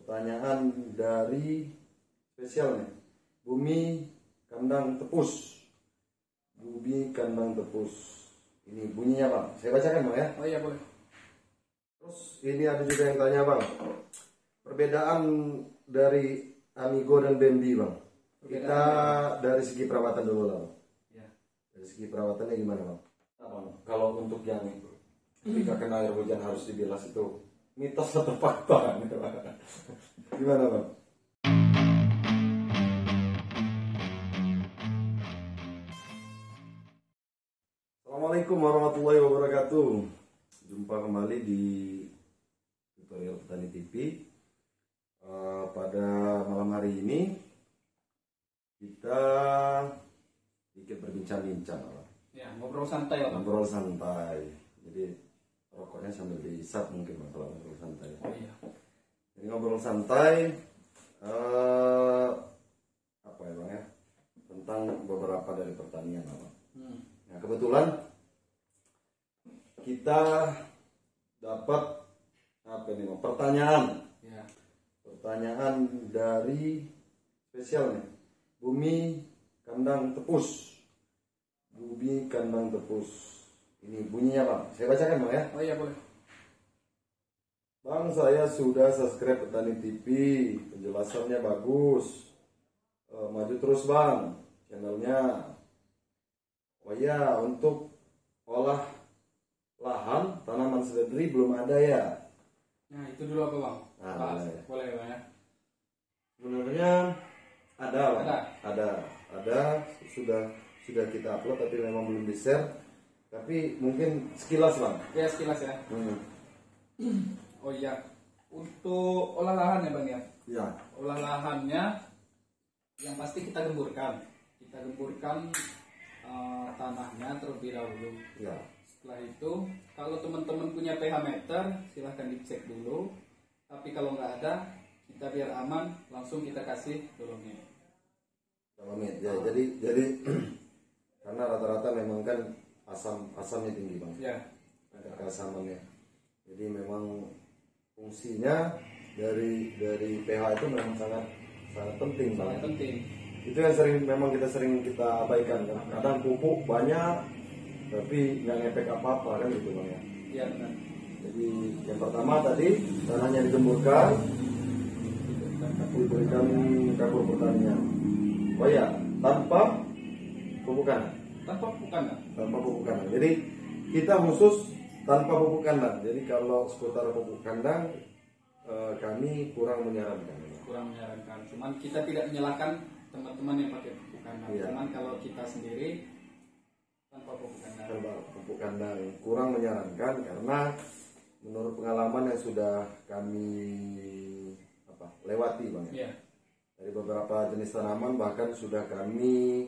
Pertanyaan dari spesial nih. Bumi kandang tepus. Bumi kandang tepus. Ini bunyinya Bang. Saya bacakan Bang ya. Oh iya boleh. Terus ini ada juga yang tanya Bang. Perbedaan dari Amigo dan Bambi Bang. Kita dari segi perawatan dulu lah Bang. Ya. Dari segi perawatannya gimana Bang? Bang, kalau untuk yang ketika kena air hujan harus dibilas itu mitos atau fakta? Gimana Bang? Assalamualaikum warahmatullahi wabarakatuh. Jumpa kembali di tutorial Petani TV. Pada malam hari ini kita sedikit berbincang-bincang. Ya, ngobrol santai lah Bang. Ngobrol santai. Jadi rokoknya sambil dihisap mungkin Bang, kalau ngobrol santai. Oh iya. Jadi ngobrol santai apa ya Bang ya? Tentang beberapa dari pertanian Bang. Nah, kebetulan kita dapat apa nih Bang? Pertanyaan. Ya. Pertanyaan dari spesial nih. Bumi kandang tepus. Bumi kandang tepus. Ini bunyinya Bang. Saya bacakan Bang ya. Oh iya boleh. Bang, saya sudah subscribe Petani TV. Penjelasannya bagus. Maju terus Bang channelnya. Oh iya, untuk olah lahan tanaman seledri belum ada ya. Nah itu dulu apa Bang? Nah, boleh Bang ya. Sebenarnya ada Bang. Ada. Sudah kita upload tapi memang belum di share. Tapi mungkin sekilas Bang. Ya sekilas ya. Oh iya. Untuk olah lahan ya Bang ya. Ya. Olah lahannya yang pasti kita gemburkan. Kita gemburkan tanahnya terlebih dahulu. Ya. Setelah itu, kalau teman-teman punya pH meter, silahkan dicek dulu. Tapi kalau nggak ada, kita biar aman, langsung kita kasih dolomit. Dolomit ya. Jadi karena rata-rata memang kan asamnya tinggi Bang. Ya. Ada keasamannya. Jadi memang fungsinya dari pH itu memang sangat penting Bang. Sangat penting. Itu yang memang kita sering abaikan kan. Kadang pupuk banyak tapi nggak ngefek apa-apa kan gitu Bang ya. Iya benar. Jadi yang pertama tadi tanahnya digemburkan, diberikan kapur pertanian. Oh ya, tanpa pupukan. Tanpa bukan. Tanpa pupuk kandang. Jadi kita khusus tanpa pupuk kandang. Jadi kalau seputar pupuk kandang kami kurang menyarankan. Kurang menyarankan. Cuman kita tidak menyalahkan teman-teman yang pakai pupuk kandang. Iya. Cuman kalau kita sendiri tanpa pupuk kandang. Tanpa pupuk kandang kurang menyarankan karena menurut pengalaman yang sudah kami lewati Bang. Iya. Dari beberapa jenis tanaman bahkan sudah kami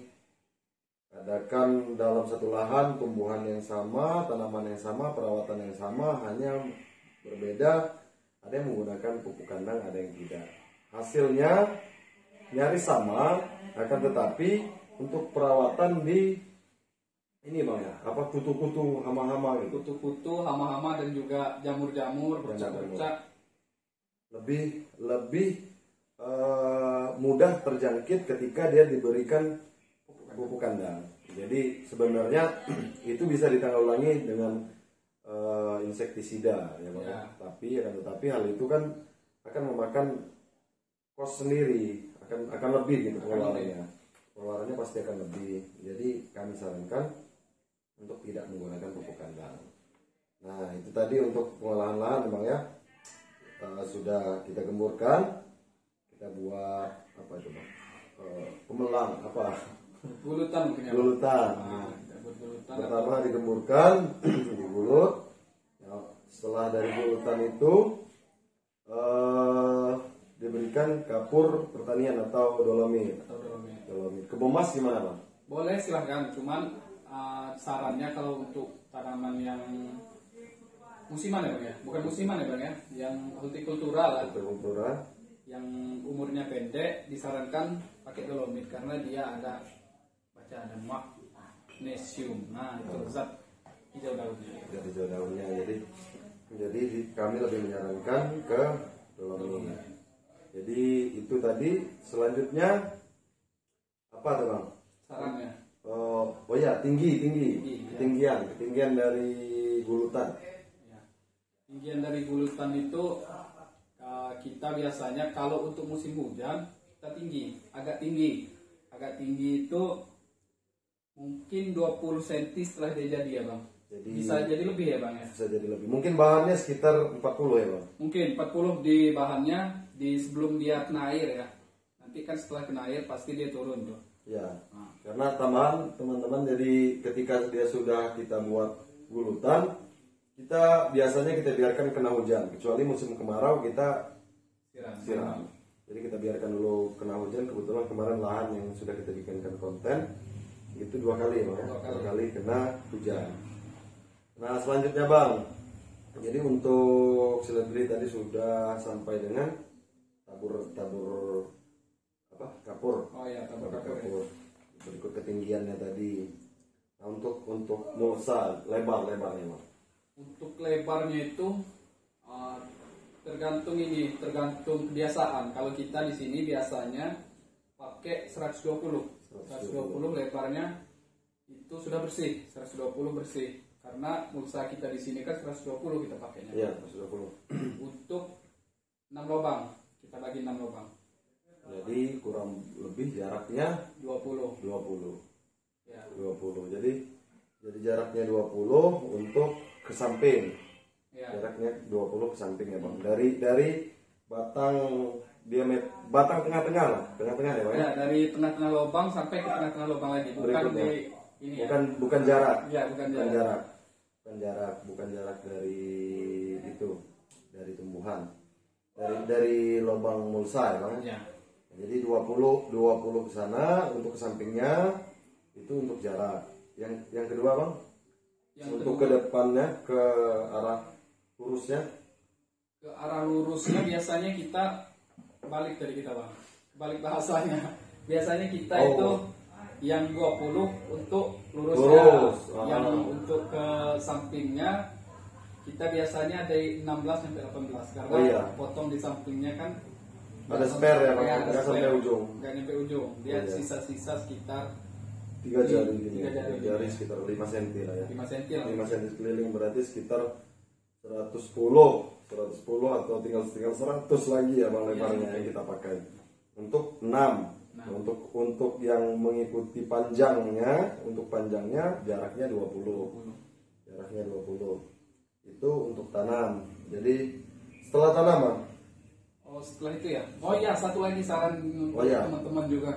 adakan dalam satu lahan tumbuhan yang sama, tanaman yang sama, perawatan yang sama, hanya berbeda. Ada yang menggunakan pupuk kandang, ada yang tidak. Hasilnya nyaris sama, akan tetapi untuk perawatan di ini Bang ya, kutu-kutu, hama-hama gitu. Kutu-kutu, hama-hama dan juga jamur-jamur, bercak-bercak lebih mudah terjangkit ketika dia diberikan pupuk kandang. Jadi sebenarnya itu bisa ditanggulangi dengan insektisida ya Bang. Ya. Tetapi hal itu kan akan memakan kos sendiri, akan lebih gitu pengeluarannya. Pengeluarannya pasti akan lebih. Jadi kami sarankan untuk tidak menggunakan pupuk kandang. Nah, itu tadi untuk pengolahan lahan Bang ya. Sudah kita gemburkan, kita buat apa itu Bang? Pemelang apa? Bulutan mungkin ya. Bulutan. Nah, kita buat bulutan. Pertama digemburkan, dibulut. Ya, setelah dari bulutan itu diberikan kapur pertanian atau dolomit. Dolomit. Kebemas gimana Bang? Boleh silahkan. Cuman sarannya kalau untuk tanaman yang musiman ya Bang ya, bukan musiman ya Bang ya, yang hortikultural lah. Hortikultura. Yang umurnya pendek disarankan pakai dolomit karena dia ada magnesium. Nah itu zat hijau daunnya. Zat hijau daunnya. Jadi kami lebih menyarankan ke dolomit. Itu tadi. Selanjutnya apa tuh Bang? Sarannya. Oh ya, tinggi. Ketinggian dari gulutan. Ya. Tinggian dari gulutan itu kita biasanya kalau untuk musim hujan kita agak tinggi itu mungkin 20 cm setelah dia jadi ya Bang. Jadi, bisa jadi lebih ya Bang ya? Bisa jadi lebih. Mungkin bahannya sekitar 40 ya Bang? Mungkin 40 di bahannya sebelum dia kena air ya. Nanti kan setelah kena air pasti dia turun tuh. Ya, karena tambahan teman-teman, jadi ketika dia sudah kita buat gulutan, kita biasanya kita biarkan kena hujan. Kecuali musim kemarau kita siram. Jadi kita biarkan dulu kena hujan. Kebetulan kemarin lahan yang sudah kita bikinkan konten itu 2 kali ya Bang, 2 kali kena hujan. Nah selanjutnya Bang, jadi untuk seledri tadi sudah sampai dengan kapur. Oh ya, kapur. Berikut ketinggiannya tadi. Nah untuk mulsa lebarnya Bang. Untuk lebarnya itu tergantung kebiasaan. Kalau kita di sini biasanya pakai 120 lebarnya itu sudah bersih, 120 bersih. Karena mulsa kita di sini kan 120 kita pakainya. Iya, 120. Untuk 6 lubang, kita bagi 6 lubang. Jadi kurang lebih jaraknya 20. Ya. 20. Jadi jaraknya 20 untuk ke samping. Ya. Jaraknya 20 ke samping ya Bang. Dari batang batang tengah-tengah lah. Tengah-tengah ya Bang. Ya, dari tengah-tengah lubang sampai ke tengah-tengah lubang lagi. Bukan jarak. Ya, bukan jarak. Bukan jarak dari itu, dari tumbuhan. Dari lubang mulsa ya Bang. Ya. Jadi 20 ke sana untuk ke sampingnya itu untuk jarak. Yang kedua Bang, untuk ke depannya ke arah lurusnya. Ke arah lurusnya biasanya kita balik dari kita Bang. Balik bahasanya. Biasanya kita itu yang 20 untuk lurusnya. Yang untuk ke sampingnya kita biasanya dari 16 sampai 18 karena potong di sampingnya kan ada spare ya Bang, nggak sampai ujung. Nggak sampai ujung. Dia sisa-sisa sekitar 3 jari sekitar 5 cm lah ya. 5 cm keliling berarti sekitar 110 atau tinggal 100 lagi ya Bang lebarnya yang kita pakai. Untuk 6. Nah, untuk yang mengikuti panjangnya, jaraknya 20. Jaraknya 20. Itu untuk tanam. Jadi setelah tanam Bang. Setelah itu ya. Satu lagi saran untuk teman-teman juga.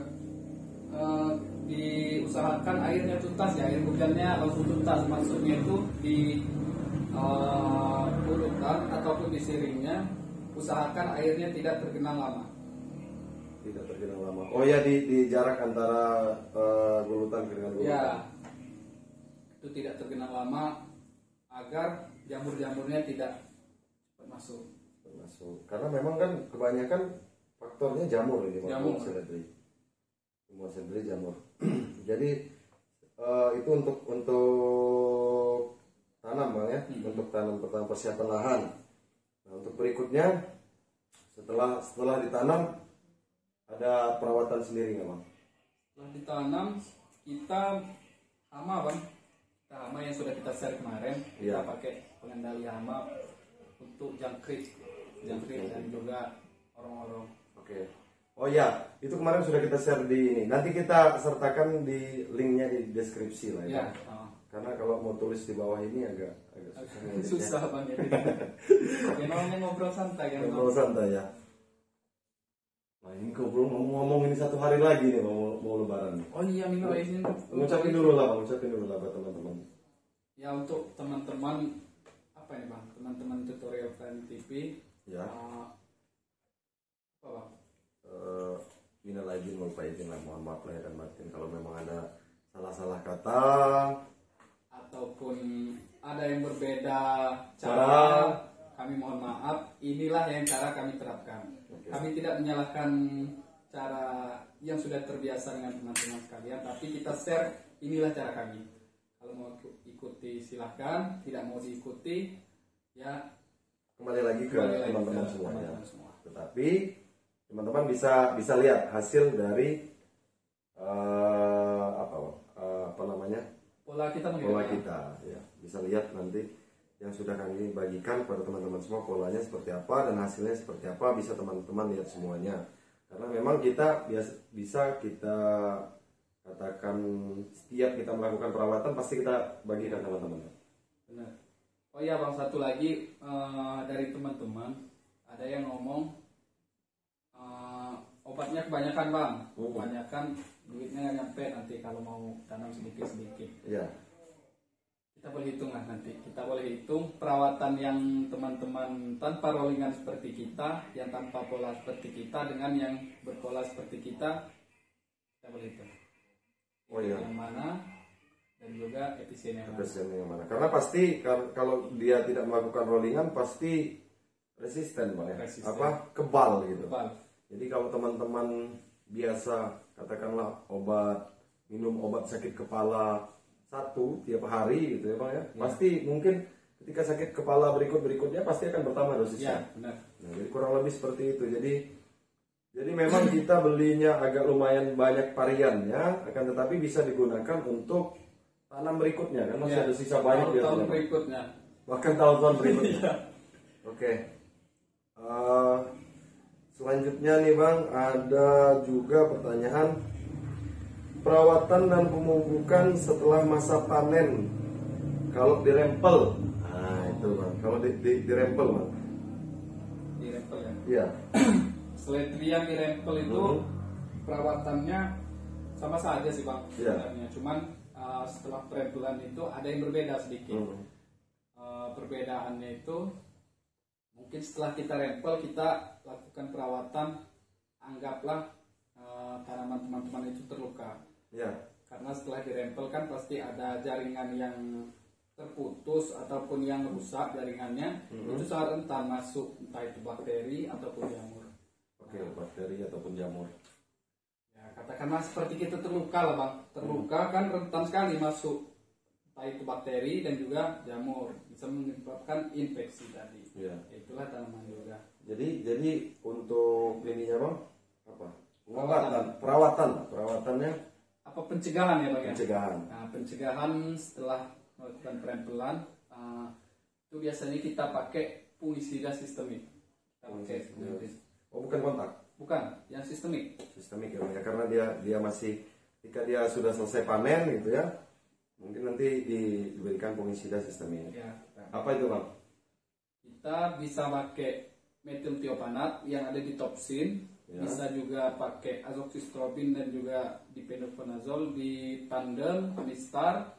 Diusahakan airnya tuntas ya, air hujannya langsung tuntas. Maksudnya itu di gulutan ataupun di siringnya usahakan airnya tidak tergenang lama. Oh ya, di jarak antara gulutan dengan gulutan. Ya, itu tidak tergenang lama agar jamur-jamurnya tidak masuk. Karena memang kan kebanyakan faktornya jamur ini. Jamur. Seledri jamur. Jadi itu untuk tanam Bang ya, untuk tanam pertama persiapan lahan. Nah, untuk berikutnya setelah ditanam ada perawatan sendiri nggak Bang? Setelah ditanam kita hama Bang. Hama yang sudah kita share kemarin, kita pakai pengendali hama untuk jangkrik dan juga orang-orang. Oke. Oh ya, itu kemarin sudah kita share di ini. Nanti kita sertakan di linknya di deskripsi lah ya. Karena kalau mau tulis di bawah ini agak susah banget. Ya namanya ngobrol santai kan. Ngobrol santai ya. Nah ini ngomong ini 1 hari lagi nih mau lebaran. Oh iya, minggu ini. Ngucapin dulu lah buat teman-teman. Ya untuk teman-teman apa ini Bang? Teman-teman tutorial Plan TV. Ya. Apa Bang? Minal aidin wal faizin lah, mohon maaf lahir dan batin kalau memang ada salah-salah kata ataupun ada yang berbeda cara, kami mohon maaf. Inilah yang cara kami terapkan. Kami tidak menyalahkan cara yang sudah terbiasa dengan teman-teman sekalian, tapi kita share inilah cara kami. Kalau mau ikuti silahkan, tidak mau diikuti ya kembali lagi ke teman-teman semua. Tetapi teman-teman bisa lihat hasil dari apa namanya pola kita ya, bisa lihat nanti yang sudah kami bagikan kepada teman-teman semua, polanya seperti apa dan hasilnya seperti apa, bisa teman-teman lihat semuanya. Karena memang kita bisa kita katakan setiap kita melakukan perawatan pasti kita bagikan teman-teman. Benar. Oh iya Bang, satu lagi dari teman-teman ada yang ngomong obatnya kebanyakan Bang, kebanyakan duitnya nggak nyampe nanti kalau mau tanam sedikit-sedikit. Iya. Kita boleh hitung lah nanti. Kita boleh hitung perawatan yang teman-teman tanpa rollingan seperti kita, yang tanpa pola seperti kita, dengan yang berpola seperti kita boleh hitung. Oh iya. Yang mana dan juga efisien yang mana. Karena pasti kalau dia tidak melakukan rollingan pasti resisten Bang ya. Kebal gitu. Kebal. Jadi kalau teman-teman biasa katakanlah minum obat sakit kepala 1 tiap hari gitu ya Bang ya. Pasti mungkin ketika sakit kepala berikutnya pasti akan bertambah dosisnya. Ya, benar. Nah, jadi kurang lebih seperti itu. Jadi memang kita belinya agak lumayan banyak variannya, akan tetapi bisa digunakan untuk tanam berikutnya kan, masih ada sisa banyak tahun berikutnya. Bahkan tahun-tahun berikutnya. Oke. Selanjutnya nih Bang, ada juga pertanyaan perawatan dan pemupukan setelah masa panen kalau dirempel. Nah itu Bang, kalau dirempel Bang. Dirempel ya? Iya. Selain dirempel itu perawatannya sama saja sih Bang sebenarnya. Cuman setelah perempelan itu ada yang berbeda sedikit. Perbedaannya itu mungkin setelah kita rempel, kita lakukan perawatan, anggaplah tanaman teman-teman itu terluka. Karena setelah dirempel kan pasti ada jaringan yang terputus ataupun yang rusak jaringannya. Itu sangat rentan masuk entah itu bakteri ataupun jamur. Bakteri ataupun jamur. Ya, katakanlah seperti kita terluka lah Bang. Terluka kan rentan sekali masuk entah itu bakteri dan juga jamur, bisa menyebabkan infeksi tadi. Itulah tanaman juga. Jadi untuk ininya Bang, apa? Perawatannya apa, pencegahan ya Bang ya? Pencegahan. Nah, pencegahan setelah melakukan perempelan itu biasanya kita pakai fungisida sistemik. Bukan kontak. Bukan, yang sistemik. Sistemik ya, karena dia masih ketika dia sudah selesai panen gitu ya. Mungkin nanti diberikan fungisida sistemik. Ya, apa itu Bang? Kita bisa pakai metilthiopanat yang ada di topsin, bisa juga pakai azoxystrobin dan juga dipenoconazole di tandem, amistar,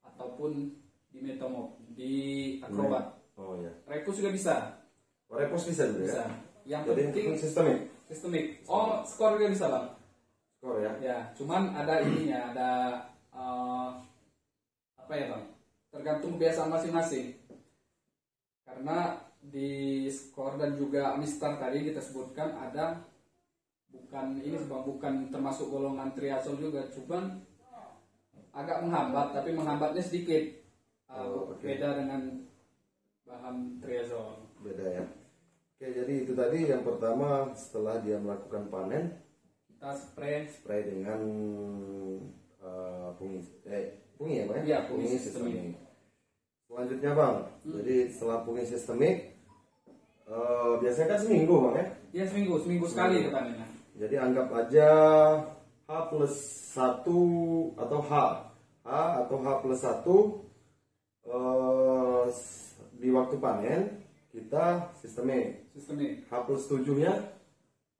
ataupun di metomop, di akrobat. Repus juga bisa. Repus bisa juga ya? Yang jadi penting sistemik. Skor juga bisa Bang. Skor ya? Ya, cuman ada ininya, ada apa ya Bang? Tergantung kebiasaan masing-masing. Karena di skor dan juga amistar tadi kita sebutkan ada bukan termasuk golongan triazol juga, cuman agak menghambat, tapi menghambatnya sedikit. Beda dengan bahan triazol. Beda ya. Oke, jadi itu tadi yang pertama, setelah dia melakukan panen kita spray dengan fungi ya Bang? Iya, fungi sistemik. Selanjutnya Bang, jadi setelah fungi sistemik biasanya kan seminggu Bang ya? Iya, seminggu sekali panennya. Jadi anggap aja H+1 atau H atau H+1 di waktu panen kita sistemik. H+7 nya?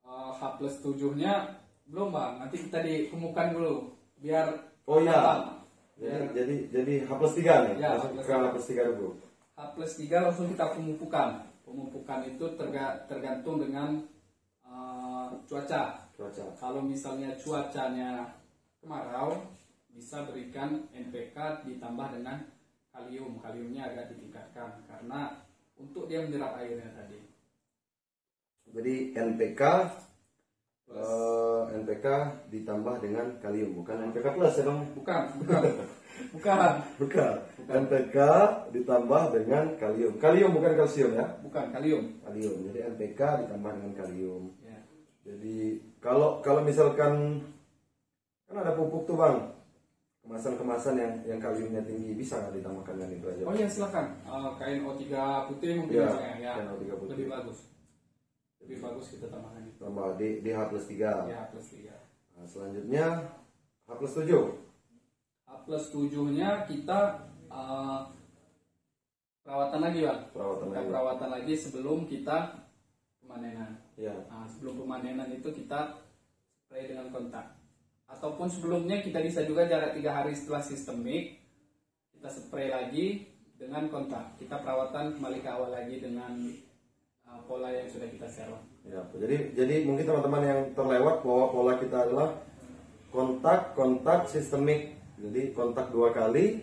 H+7 nya belum Bang, nanti kita dikemukan dulu biar. Jadi H+3 nih. Ya, langsung ke H+3 dulu. H+3 langsung kita pemupukan. Pemupukan itu tergantung dengan cuaca. Kalau misalnya cuacanya kemarau, bisa berikan NPK ditambah dengan kalium. Kaliumnya agak ditingkatkan karena untuk dia menyerap airnya tadi. Jadi NPK ditambah dengan kalium, bukan NPK plus ya Bang? Bukan. NPK ditambah dengan kalium. Kalium bukan kalsium ya? Bukan, kalium. Jadi NPK ditambah dengan kalium. Ya. Jadi kalau misalkan kan ada pupuk tuh bang, kemasan-kemasan yang kaliumnya tinggi, bisa nggak ditambahkan dengan itu aja? Oh iya silakan. KNO3 putih mungkin Ya, ya. KNO3 putih. Lebih bagus kita tambahkan itu. Tambah di H+3. Ya H+3. Nah, selanjutnya H+7. H+7-nya kita perawatan lagi bang. Perawatan lagi sebelum kita pemanenan. Ya. Nah, sebelum pemanenan itu kita spray dengan kontak. Ataupun sebelumnya kita bisa juga jarak 3 hari setelah sistemik kita spray lagi dengan kontak. Kita perawatan kembali ke awal lagi dengan pola yang sudah kita share. Ya, jadi mungkin teman-teman yang terlewat bahwa pola kita adalah kontak sistemik. Jadi kontak 2 kali,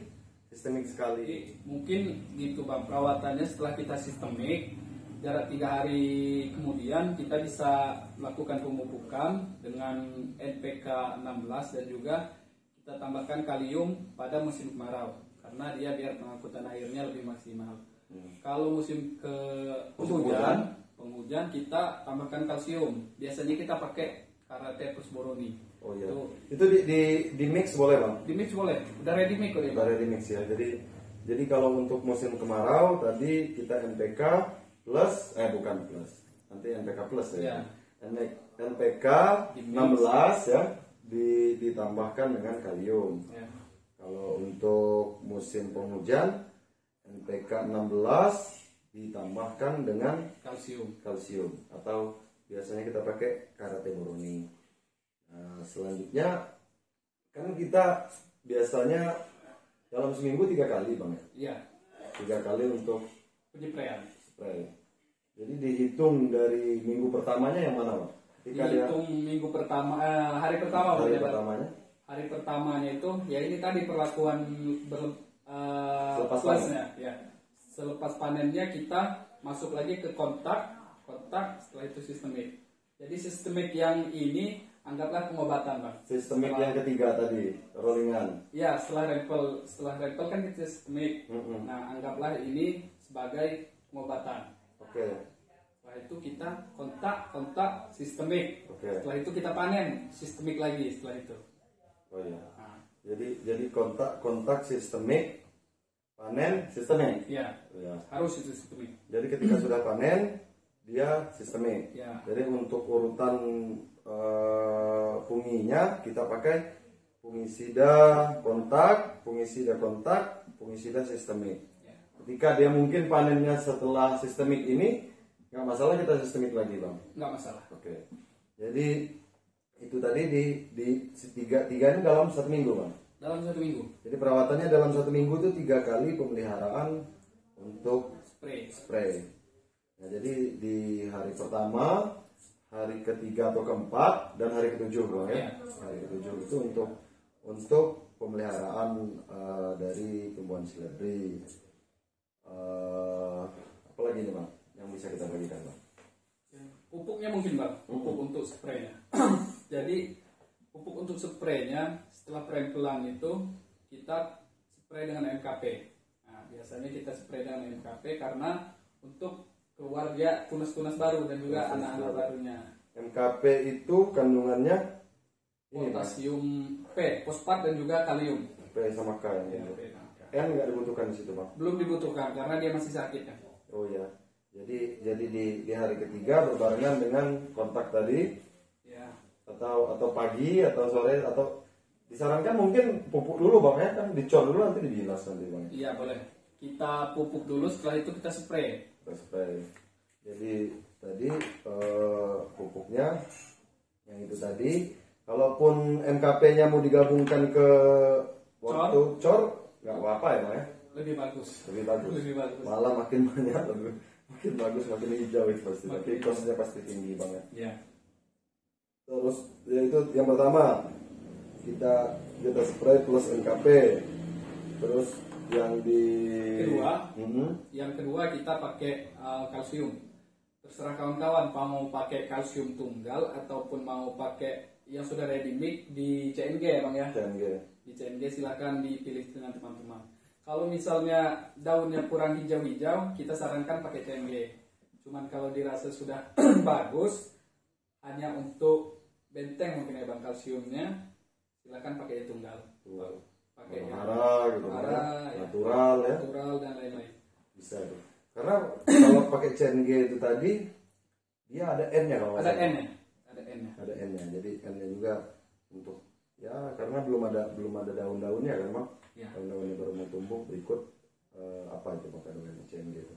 sistemik sekali. Jadi, mungkin gitu bang, perawatannya setelah kita sistemik jarak 3 hari kemudian kita bisa melakukan pemupukan dengan NPK 16 dan juga kita tambahkan kalium pada musim kemarau karena dia biar pengangkutan airnya lebih maksimal. Kalau musim penghujan kita tambahkan kalsium. Biasanya kita pakai karate plus boroni. Oh iya. Itu di mix boleh bang? Di mix boleh. Udah ready mix kok ya. Udah ready mix ya. Jadi kalau untuk musim kemarau tadi kita NPK plus bukan plus. Nanti NPK plus ya. NPK 16 ya ditambahkan dengan kalium. Ya. Kalau untuk musim penghujan NPK 16 ditambahkan dengan kalsium atau biasanya kita pakai karate boroni. Nah, selanjutnya kan kita biasanya dalam seminggu 3 kali bang ya? Iya. 3 kali untuk penyepraian. Jadi dihitung dari minggu pertamanya yang mana bang? Dihitung minggu pertama, hari pertama. Hari pertamanya itu ya ini tadi perlakuan selepas panennya kita masuk lagi ke kontak setelah itu sistemik. Jadi sistemik yang ini anggaplah pengobatan bang. Sistemik yang ketiga tadi rollingan. Ya setelah rempel kan kita sistemik. Nah anggaplah ini sebagai pengobatan. Oke. Setelah itu kita kontak sistemik. Setelah itu kita panen sistemik lagi setelah itu. Oh iya. Nah. Jadi kontak sistemik, panen sistemik. Iya. Ya. Harus itu sistemik. Jadi ketika sudah panen dia sistemik. Ya. Jadi untuk urutan funginya kita pakai fungisida kontak, fungisida sistemik. Ya. Ketika dia mungkin panennya setelah sistemik ini nggak masalah kita sistemik lagi bang. Nggak masalah. Oke. Jadi itu tadi di tiga ini dalam 1 minggu bang. Dalam 1 minggu. Jadi perawatannya dalam 1 minggu itu 3 kali pemeliharaan untuk spray. Nah, jadi di hari pertama, hari ketiga atau keempat, dan hari ketujuh bang ya. Hari ketujuh itu untuk pemeliharaan dari tumbuhan seledri. Apa lagi nih bang yang bisa kita bagikan bang? Pupuknya mungkin bang, pupuk untuk spraynya. Jadi pupuk untuk spraynya setelah perempelan itu kita spray dengan MKP. Nah, biasanya kita spray dengan MKP karena untuk keluar dia tunas-tunas baru dan juga anak-anak barunya. MKP itu kandungannya potasium P, fosfat dan juga kalium. P sama K ya. N nggak dibutuhkan di situ bang? Belum dibutuhkan karena dia masih sakit kan. Oh ya. Jadi di hari ketiga berbarengan dengan kontak tadi. Ya. Atau pagi atau sore atau disarankan mungkin pupuk dulu bang ya, kan dicor dulu nanti dibilas nanti bang. Iya boleh. Kita pupuk dulu setelah itu kita spray. Jadi tadi pupuknya yang itu tadi. Kalaupun MKP-nya mau digabungkan ke waktu cor nggak apa-apa ya bang ya. Lebih bagus. Malah makin banyak makin bagus, makin hijau itu pasti. Tapi kosnya pasti tinggi banget. Ya. Terus ya itu yang pertama kita spray plus NKP. Terus yang kedua kita pakai kalsium. Terserah kawan-kawan mau pakai kalsium tunggal ataupun mau pakai yang sudah ready mix di CNG ya bang ya. Di CNG silakan dipilih dengan teman-teman. Kalau misalnya daunnya kurang hijau-hijau, kita sarankan pakai CNG. Cuman kalau dirasa sudah bagus, hanya untuk benteng mungkin ya bang, kalsiumnya silakan pakai tunggal. Pakai hara gitu, hara, ya, natural ya, natural dan lain-lain. bisa itu. Karena kalau pakai CNG itu tadi dia ada N-nya kalau Ada N-nya. Ada N-nya. Ada N-nya. Jadi N-nya juga untuk ya karena belum ada daun-daunnya kan Bang. Ya. Daun-daunnya baru mau tumbuh berikut apa itu kandungan CNG itu?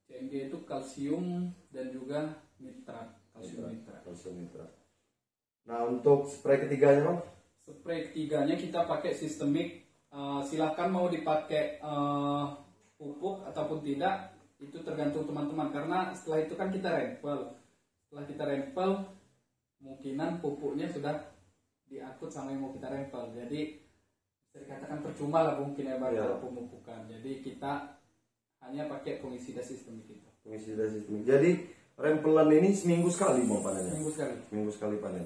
CNG itu kalsium dan juga nitrat, kalsium nitrat. Kalsium nitrat. Nah, untuk spray ketiganya Bang? Spray ketiganya kita pakai sistemik. Silahkan mau dipakai pupuk ataupun tidak, itu tergantung teman-teman. Karena setelah itu kan kita rempel. Setelah kita rempel, kemungkinan pupuknya sudah diangkut sama yang mau kita rempel. Jadi bisa dikatakan percuma lah mungkin ya bang kalau pemupukan. Jadi kita hanya pakai fungisida sistemik itu. Fungisida sistemik. Jadi rempelan ini seminggu sekali mau panennya? Seminggu sekali. Seminggu sekali panen.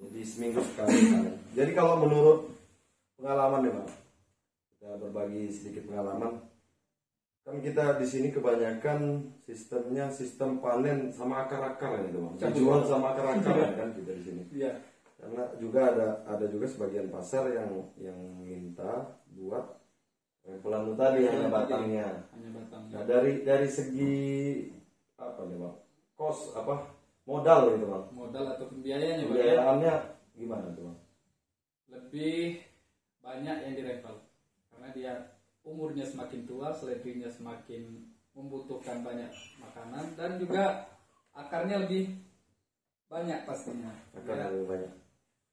Jadi seminggu sekali panen. Jadi kalau menurut pengalaman nih Bang, kita berbagi sedikit pengalaman. Kan kita di sini kebanyakan sistemnya sistem panen sama akar-akar gitu Bang. Dijual sama akar-akar kan kita di sini. Iya. Karena juga ada juga sebagian pasar yang minta buat rempelan tadi hanya batangnya. Hanya batangnya. Nah, dari segi apa nih Bang? Kos apa? Modal gitu Bang. Modal atau biayanya Bang. Biayaannya gimana tuh Bang? Lebih banyak yang dirempel. Karena dia umurnya semakin tua, seledrinya semakin membutuhkan banyak makanan dan juga akarnya lebih banyak pastinya. Akarnya lebih banyak.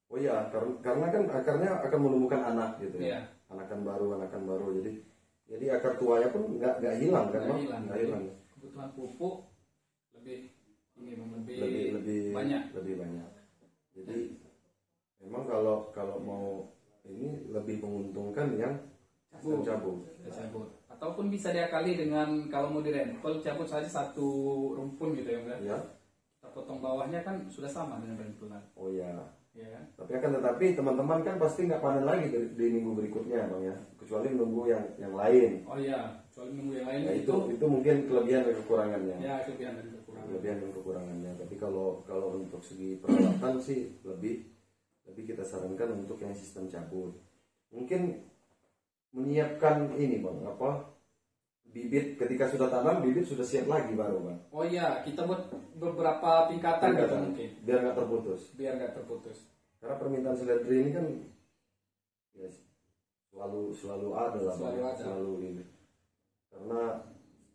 Oh iya, karena kan akarnya akan menumbuhkan anak gitu ya. Anakan baru. Jadi akar tuanya pun nggak hilang kan Bang? Nggak hilang. Kebutuhan pupuk lebih banyak. Jadi memang kalau mau ini lebih menguntungkan yang cabut. Ataupun bisa diakali dengan kalau mau dirempel cabut saja satu rumpun gitu ya enggak? Ya. Kita potong bawahnya kan sudah sama dengan rempelan. Oh ya. Ya. Tetapi teman-teman kan pasti nggak panen lagi di minggu berikutnya Bang ya, kecuali menunggu yang lain. Oh iya, kecuali menunggu yang lain. Nah, itu mungkin kelebihan dan kekurangannya. Ya, kelebihan dan kekurangannya. Tapi kalau untuk segi perawatan sih lebih kita sarankan untuk yang sistem cabut. Mungkin menyiapkan ini Bang, bibit ketika sudah tanam, bibit sudah siap lagi baru Bang. Oh iya, kita buat beberapa tingkatan gitu mungkin. Biar nggak terputus. Karena permintaan seledri ini kan ya, selalu ada lah Bang. Selalu ini. Karena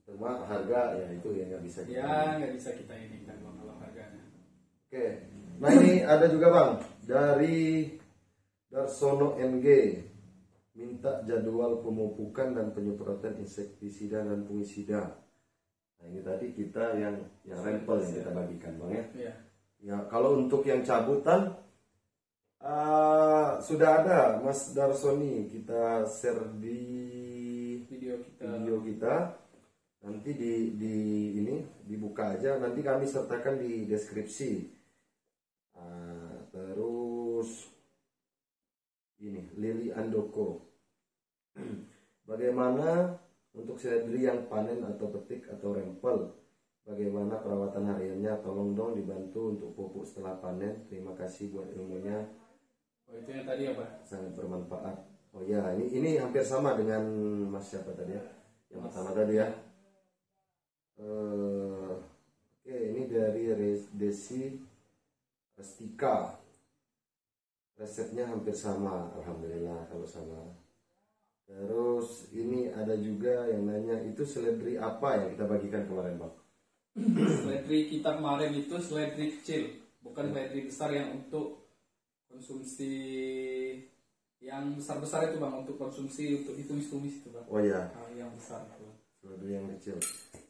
cuma harga ya itu yang nggak bisa kita. Ya nggak bisa kita ini kan Bang kalau harganya. Oke. Nah ini ada juga Bang dari Darsono NG. Minta jadwal pemupukan dan penyemprotan insektisida dan fungisida. Nah ini tadi kita yang rempel yang kita bagikan Bang ya. Iya. Ya kalau untuk yang cabutan sudah ada Mas Darsoni, kita share di video kita. Nanti ini dibuka aja. Nanti kami sertakan di deskripsi. Terus ini Lili Andoko. Bagaimana untuk seledri yang panen atau petik atau rempel? Bagaimana perawatan hariannya? Tolong dong dibantu untuk pupuk setelah panen. Terima kasih buat ilmunya. Oh itu yang tadi apa? Sangat bermanfaat. Oh ya, ini hampir sama dengan Mas siapa tadi ya? Yang pertama tadi ya. Oke, ini dari Desi Restika. Resepnya hampir sama, alhamdulillah kalau sama. Terus ini ada juga yang nanya, itu seledri apa yang kita bagikan kemarin Bang? Seledri kita kemarin itu seledri kecil, bukan seledri besar yang untuk konsumsi yang besar-besar itu Bang, untuk konsumsi untuk ditumis-tumis itu Bang. Oh iya. Yang besar itu. Seledri yang kecil.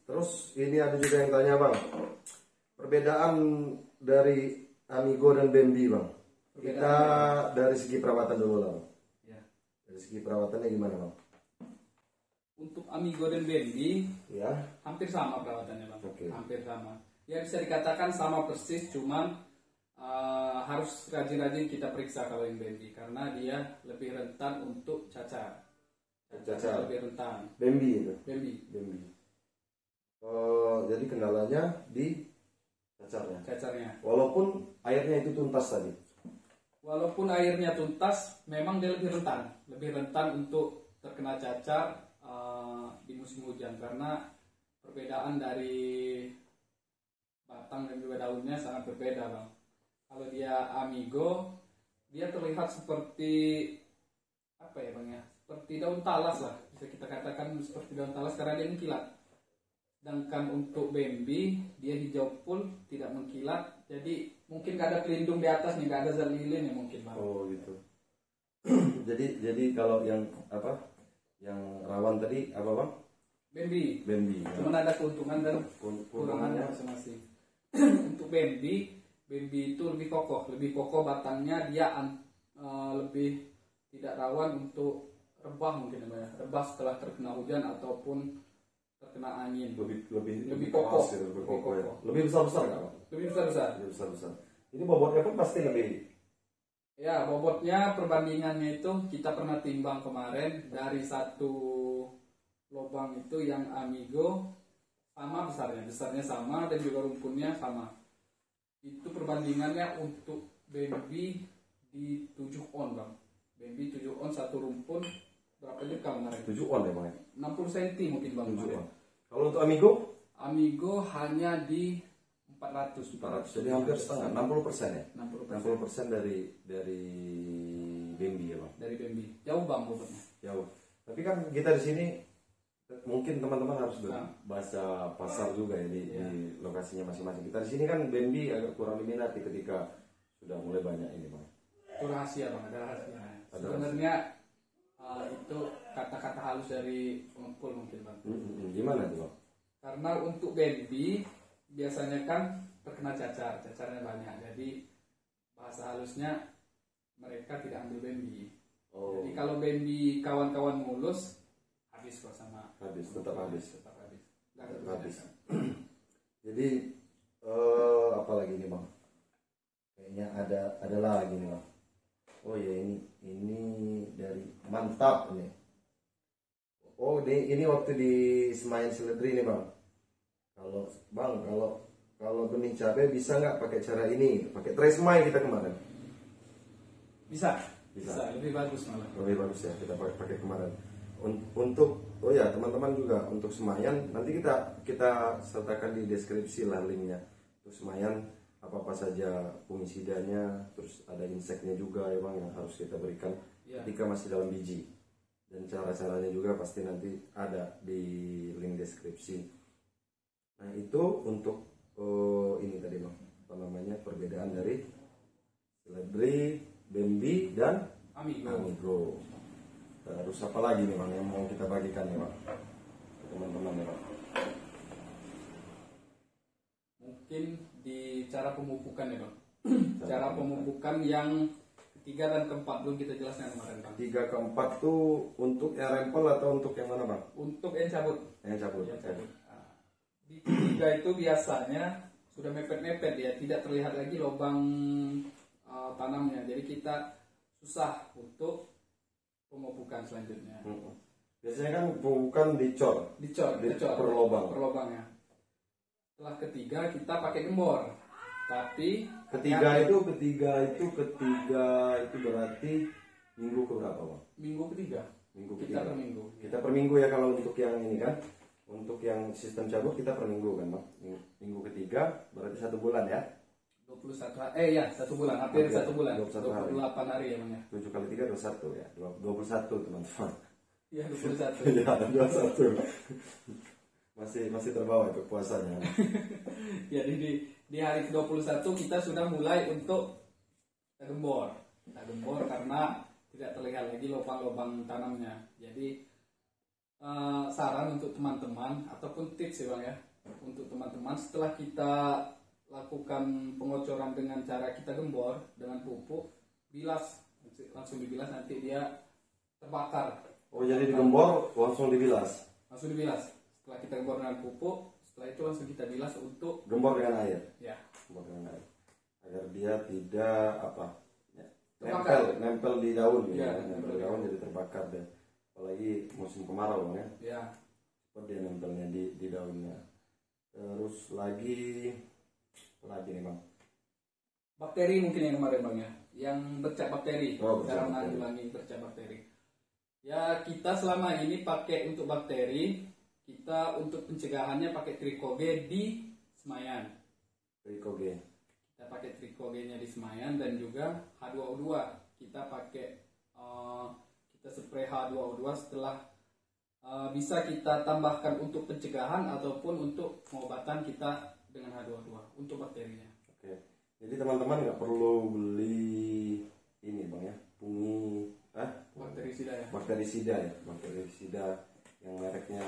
Terus ini ada juga yang tanya Bang, perbedaan dari Amigo dan Bambi Bang. Kita dari segi perawatan dulu lah Bang. Ya. Dari segi perawatannya gimana Bang? Untuk Amigo dan Bambi ya hampir sama perawatannya Bang. Okay. Hampir sama. Ya bisa dikatakan sama persis, cuman harus rajin-rajin kita periksa kalau yang Bambi karena dia lebih rentan untuk cacar. Cacar lebih rentan. Bambi itu. Bambi. Jadi kendalanya di cacarnya. Walaupun airnya itu tuntas tadi. Walaupun airnya tuntas, memang dia lebih rentan untuk terkena cacar di musim hujan, karena perbedaan dari batang dan juga daunnya sangat berbeda, Bang. Kalau dia Amigo, dia terlihat seperti apa ya, Bang ya? Seperti daun talas lah, bisa kita katakan seperti daun talas karena dia mengkilat. Sedangkan untuk Bambi, dia hijau full, tidak mengkilat, jadi mungkin gak ada pelindung di atas nih, gak ada zat lilin ya mungkin, Bang. Oh gitu. jadi kalau yang apa? Yang rawan tadi apa, Bang? Bambi. Ya. Cuman ada keuntungan dan kekurangannya masing-masing. Untuk Bambi itu lebih kokoh batangnya, dia lebih tidak rawan untuk rebah mungkin ya. Rebah setelah terkena hujan ataupun terkena angin. Lebih kokoh. Ya. Lebih besar kan? Lebih besar. Ini bobotnya pun pasti lebih. Ya, bobotnya perbandingannya itu kita pernah timbang kemarin, dari satu lubang itu yang Amigo sama besarnya sama, dan juga rumpunnya sama. Itu perbandingannya untuk Bambi di 7 on, Bang. Bambi 7 on satu rumpun berapa juta kemarin? 7 on ya, Bang? 60 cm mungkin, Bang. 7 on. Kalau untuk Amigo hanya di 400. Jadi hampir setengah, 60% ya? 60% dari Bambi ya, Bang? Dari Bambi. Jauh, Bang, bobotnya. Jauh. Tapi kan kita di sini mungkin teman-teman harus bahasa pasar juga ya di lokasinya masing-masing. Kita di sini kan Bambi agak kurang diminati ketika sudah mulai banyak ini, Bang. Itu rahasia, Bang, ada rahasia. Sebenarnya itu kata-kata halus dari pengepul mungkin, Bang. Gimana tuh, Bang? Karena untuk Bambi biasanya kan terkena cacarnya banyak. Jadi bahasa halusnya mereka tidak ambil Bambi. Jadi kalau Bambi kawan-kawan mulus, habis kok sama. Tetap habis. Jadi apa lagi nih, Bang? Kayaknya ada lagi nih, Bang. Oh ya, ini dari Mantap nih. Oh, ini waktu di Semayan Seledri nih, Bang. Kalau benih cabai bisa nggak pakai cara ini? Pakai Tresmai kita kemarin. Bisa, lebih bagus malah. Lebih bagus ya, kita pakai kemarin. Untuk teman-teman juga untuk Semayan nanti kita sertakan di deskripsi lah linknya. Untuk Semayan apa saja fungisidanya, terus ada inseknya juga ya, Bang, yang harus kita berikan ketika masih dalam biji. Dan cara-caranya juga pasti nanti ada di link deskripsi. Nah, itu untuk ini tadi, Bang, apa namanya, perbedaan dari Seledri, Bambi, dan Amigo. Terus apa lagi nih, Bang, yang mau kita bagikan nih, Bang, teman-teman nih, Bang? Mungkin di cara pemupukan ya, Bang. Cara pemupukan yang ketiga dan keempat belum kita jelaskan kemarin, Bang. 3 ke 4 tuh untuk yang rempel atau untuk yang mana, Bang? Untuk yang cabut. Yang cabut. Di ketiga itu biasanya sudah mepet-mepet ya, tidak terlihat lagi lubang tanamnya. Jadi kita susah untuk pemupukan selanjutnya. Biasanya kan pemupukan dicor per lubangnya. Setelah ketiga kita pakai gembor. Tapi ketiga itu berarti minggu keberapa, Bang? Minggu ketiga. Kita per minggu ya, kalau untuk yang ini kan. Untuk yang sistem cabut kita per minggu kan, Bang. Minggu ketiga berarti 1 bulan ya. 1 bulan, hampir 1 bulan. 28 hari ya, Bang ya. 7 kali 3 21 ya. 21, teman-teman. Iya, 21. Iya, 21. Masih terbawa itu puasanya. Jadi di hari ke-21 kita sudah mulai untuk kita gembor karena tidak terlihat lagi lubang-lubang tanamnya. Jadi saran untuk teman-teman ataupun tips ya, Bang ya, untuk teman-teman, setelah kita lakukan pengocoran dengan cara kita gembor dengan pupuk, langsung dibilas, nanti dia terbakar. Oh, jadi digembor langsung dibilas? Langsung dibilas. Setelah kita gembor dengan pupuk, setelah itu langsung kita bilas untuk gembor dengan air. Ya. Gembor dengan air. Agar dia tidak nempel di daun ya, nempel di daun jadi terbakar deh. Apalagi musim kemarau, Bang ya. Ya. Seperti dia nempelnya di daunnya. Terus lagi Lagi nih bang. Bakteri mungkin yang kemarin bang ya, yang bercak bakteri, Oh, cara bercak bakteri. menanggulangi bercak bakteri. Ya kita selama ini pakai untuk bakteri, kita untuk pencegahannya pakai trikoge di Semayan. Trikoge. Kita pakai trikogenya di Semayan dan juga H2O2. Kita pakai kita spray H2O2 setelah bisa kita tambahkan untuk pencegahan ataupun untuk pengobatan kita dengan H2O2 untuk bakterinya. Oke. Jadi teman-teman nggak perlu beli ini bang ya, Bakterisida ya. bakterisida ya, bakterisida yang mereknya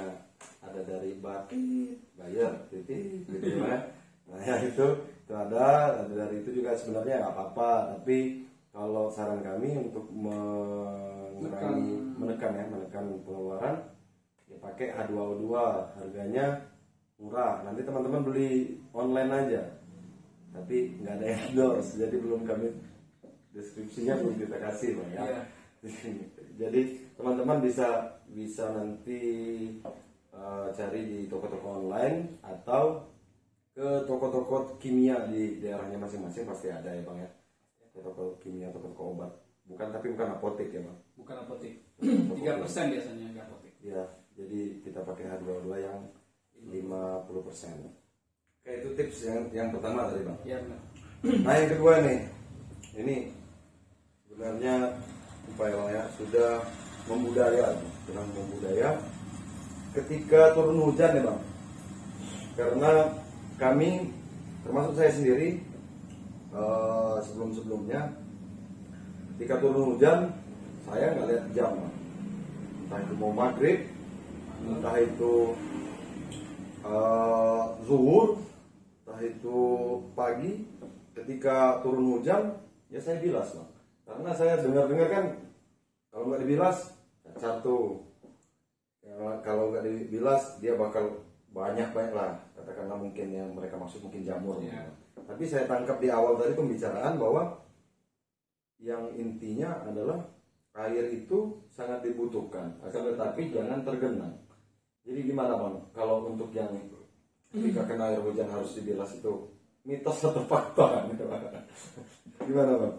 ada dari Bayer, titik, gitu ya. Nah ya itu ada dari itu juga sebenarnya nggak apa-apa, tapi kalau saran kami untuk menekan pengeluaran, ya pakai H2O2, harganya murah. Nanti teman-teman beli online aja, tapi nggak ada endorse, jadi belum kami deskripsinya belum kita kasih bang ya. Iya. Jadi teman-teman bisa nanti cari di toko-toko online atau ke toko-toko kimia di daerahnya masing-masing, pasti ada ya bang ya. Toko kimia, toko obat, bukan apotek ya bang. Bukan apotek. 3% biasanya nggak apotek. Ya, jadi kita pakai H2O2 yang 50%. Oke, itu tips yang pertama tadi bang. Iya benar. Nah yang kedua nih, ini sebenarnya upaya bang ya, sudah membudaya ketika turun hujan ya bang. Karena kami, termasuk saya sendiri, sebelumnya ketika turun hujan saya nggak lihat jam bang. Entah itu mau maghrib, entah itu zuhur, entah itu pagi, ketika turun hujan ya saya bilas bang. Karena saya dengar kan kalau nggak dibilas satu, ya, kalau nggak dibilas dia bakal banyak lah, katakanlah mungkin yang mereka maksud mungkin jamur. Ya. Tapi saya tangkap di awal tadi pembicaraan bahwa yang intinya adalah air itu sangat dibutuhkan, akan tetapi jangan tergenang. Jadi gimana bang, kalau untuk yang ketika kena air hujan harus dibilas, itu mitos atau fakta? Gimana bang?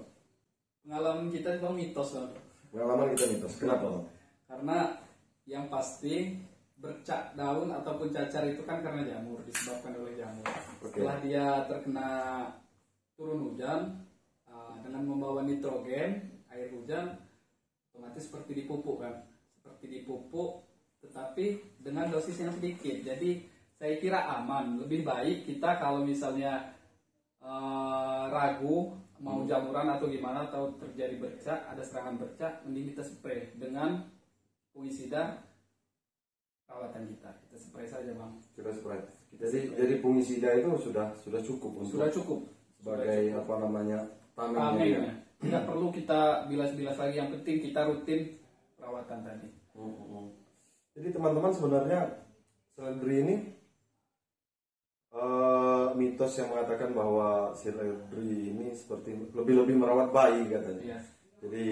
Pengalaman kita itu mitos bang. Pengalaman kita mitos, kenapa bang? Karena yang pasti bercak daun ataupun cacar itu kan karena jamur, disebabkan oleh jamur. Oke. Setelah dia terkena turun hujan dengan membawa nitrogen, air hujan otomatis seperti dipupuk kan, tetapi dengan dosis yang sedikit. Jadi saya kira aman. Lebih baik kita kalau misalnya ragu mau jamuran atau gimana, atau terjadi bercak, ada serangan bercak, mending kita spray dengan fungisida perawatan kita spray saja bang. Kita spray. Jadi fungisida itu sudah cukup untuk sebagai apa namanya, tameng. Tidak perlu kita bilas-bilas lagi, yang penting kita rutin perawatan tadi. Jadi teman-teman sebenarnya seledri ini mitos yang mengatakan bahwa seledri ini seperti lebih merawat bayi katanya. Iya. Jadi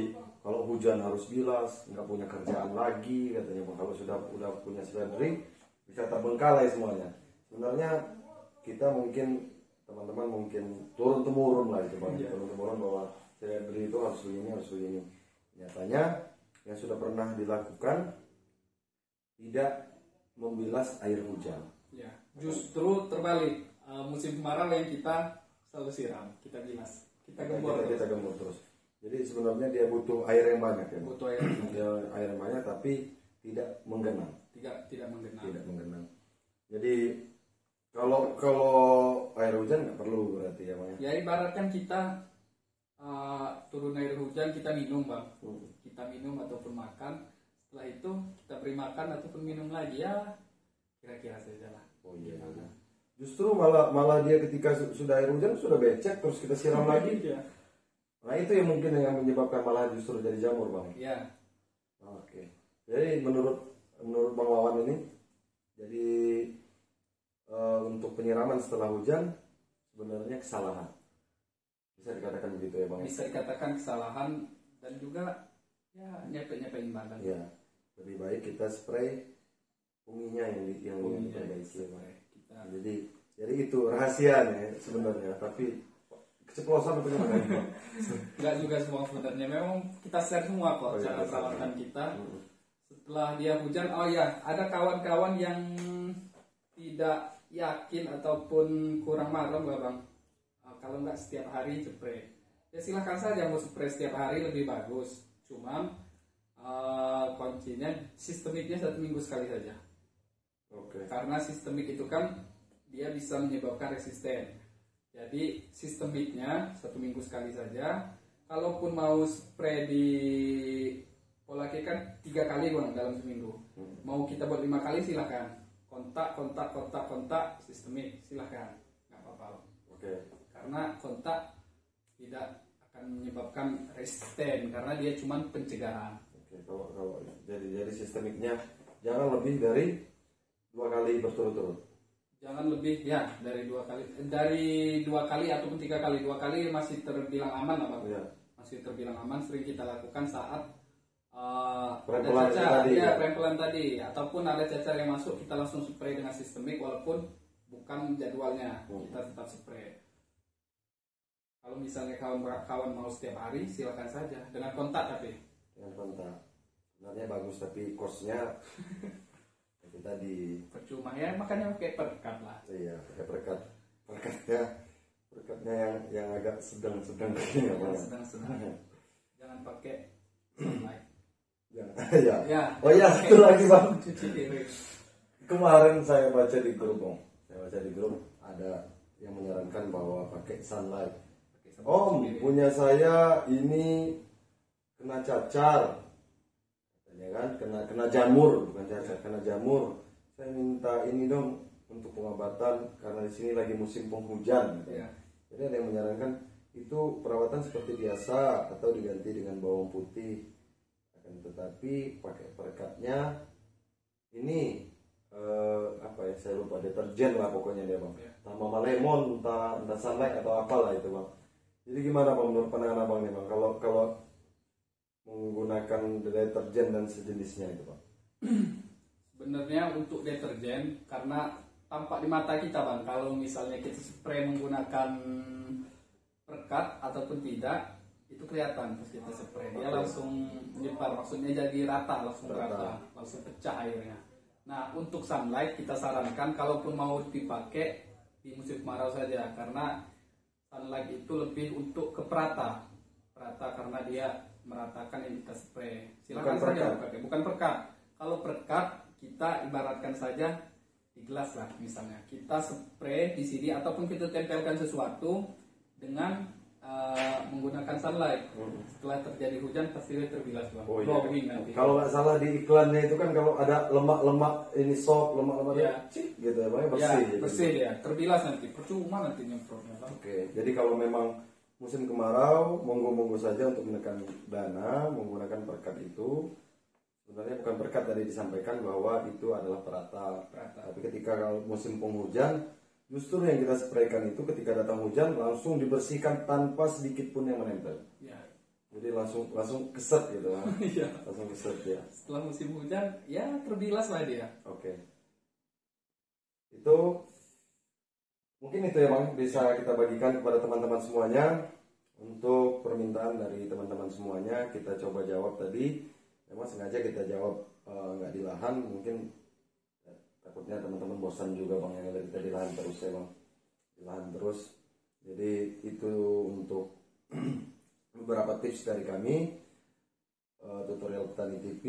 kalau hujan harus bilas, nggak punya kerjaan lagi katanya. Kalau sudah punya seledri bisa terbengkalai semuanya. Sebenarnya kita mungkin teman-teman mungkin turun temurun lah itu bang, turun temurun bahwa seledri itu harus begini. Nyatanya yang sudah pernah dilakukan tidak membilas air hujan. Ya, justru terbalik. Musim kemarau yang kita selalu siram, kita bilas, kita gembur terus. Jadi sebenarnya dia butuh air yang banyak ya. Butuh air. Air yang banyak tapi tidak menggenang. Tidak menggenang. Jadi kalau air hujan nggak perlu berarti ya bang. Ya ibaratkan kita turun air hujan kita minum bang. Kita minum ataupun makan. Setelah itu kita beri makan ataupun minum lagi, ya kira-kira saja lah. Oh iya. Justru malah dia ketika sudah air hujan sudah becek terus kita siram lagi. Ya. Nah itu yang mungkin yang menyebabkan malah justru jadi jamur bang. Iya. Oke. Jadi menurut Bang Wawan ini, jadi untuk penyiraman setelah hujan sebenarnya kesalahan. Bisa dikatakan begitu ya bang? Bisa dikatakan kesalahan dan juga ya nyepek-nyepekin badan. Ya. Lebih baik kita spray funginya yang diperbaiki. Kita. Jadi Jadi itu rahasianya sebenarnya, tapi keceplosan atau gimana? Enggak juga semua sebenarnya, memang kita share semua kok cara perawatan kita. Setelah dia hujan, oh ya, ada kawan-kawan yang tidak yakin ataupun kurang marah Bang, kalau nggak setiap hari spray. Ya silahkan saja mau spray setiap hari lebih bagus. Cuman kuncinya sistemiknya 1 minggu sekali saja. Karena sistemik itu kan dia bisa menyebabkan resisten. Jadi sistemiknya 1 minggu sekali saja. Kalaupun mau spray di pola kan 3 kali Bang dalam seminggu. Mau kita buat 5 kali silahkan. Kontak sistemik silahkan, nggak apa-apa. Karena kontak tidak akan menyebabkan resisten karena dia cuma pencegahan. Kalau jadi sistemiknya jangan lebih dari 2 kali berturut-turut. Jangan lebih ya dari 2 kali, ataupun 3 kali. 2 kali masih terbilang aman Bang. Masih terbilang aman, sering kita lakukan saat pelan-pelan tadi, ataupun ada cacar yang masuk kita langsung spray dengan sistemik walaupun bukan jadwalnya, kita tetap spray. Kalau misalnya kawan mau setiap hari silakan saja dengan kontak, tapi dengan kontak sebenarnya bagus, tapi costnya itu tadi percuma ya, makanya pakai perekat lah. Iya, pakai perekatnya yang agak sedang-sedang kayaknya Bang. Jangan pakai sunlight. Ya. Oh iya, satu lagi Bang. Kemarin saya baca di grup ada yang menyarankan bahwa pakai sunlight. Punya saya ini kena cacar, katanya kan, kena jamur, bukan cacar, kena jamur. Saya minta ini dong untuk pengobatan karena di sini lagi musim penghujan. Jadi ada yang menyarankan itu perawatan seperti biasa atau diganti dengan bawang putih. Tetapi pakai perekatnya ini saya lupa, deterjen lah pokoknya dia Bang. Entah Mama Lemon, entah sunlight atau apalah itu Bang. Jadi gimana Bang menurut pandangan Abang nih Bang kalau menggunakan deterjen dan sejenisnya itu Bang? Sebenarnya untuk deterjen karena tampak di mata kita Bang, kalau misalnya kita spray menggunakan perekat ataupun tidak, itu kelihatan pas kita spray dia langsung menyebar, maksudnya jadi rata, langsung pecah airnya. Nah untuk sunlight kita sarankan kalaupun mau dipakai di musim kemarau saja, karena sunlight itu lebih untuk ke perata karena dia meratakan yang kita spray. Silakan saja pakai, bukan perekat. Kalau perekat kita ibaratkan saja di gelas lah, misalnya kita spray di sini ataupun kita tempelkan sesuatu dengan menggunakan sunlight. Setelah terjadi hujan pasti dia terbilas Bang. Nanti. Kalau nggak salah di iklannya itu kan kalau ada lemak-lemak ini sop, lemak-lemak gitu ya Bang, bersih ya, terbilas nanti, percuma nanti nyemprotnya Bang. Jadi kalau memang musim kemarau, monggo saja untuk menekan dana menggunakan perekat itu. Sebenarnya bukan perekat, tadi disampaikan bahwa itu adalah perata. Tapi ketika kalau musim penghujan, justru yang kita spraykan itu ketika datang hujan langsung dibersihkan tanpa sedikit pun yang menempel. Jadi langsung keset gitu lah. Langsung keset ya. Setelah musim hujan ya terbilas lah dia. Itu mungkin itu ya Bang, bisa kita bagikan kepada teman-teman semuanya. Untuk permintaan dari teman-teman semuanya kita coba jawab tadi. Memang sengaja kita jawab nggak di lahan, mungkin takutnya teman-teman bosan juga Bang yang kita di lahan terus ya Bang, di lahan terus. Jadi itu untuk beberapa tips dari kami, tutorial Petani TV.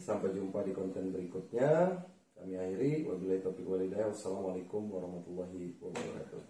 Sampai jumpa di konten berikutnya. Kami akhiri, wabillahi taufiq walhidayah. Wassalamualaikum warahmatullahi wabarakatuh.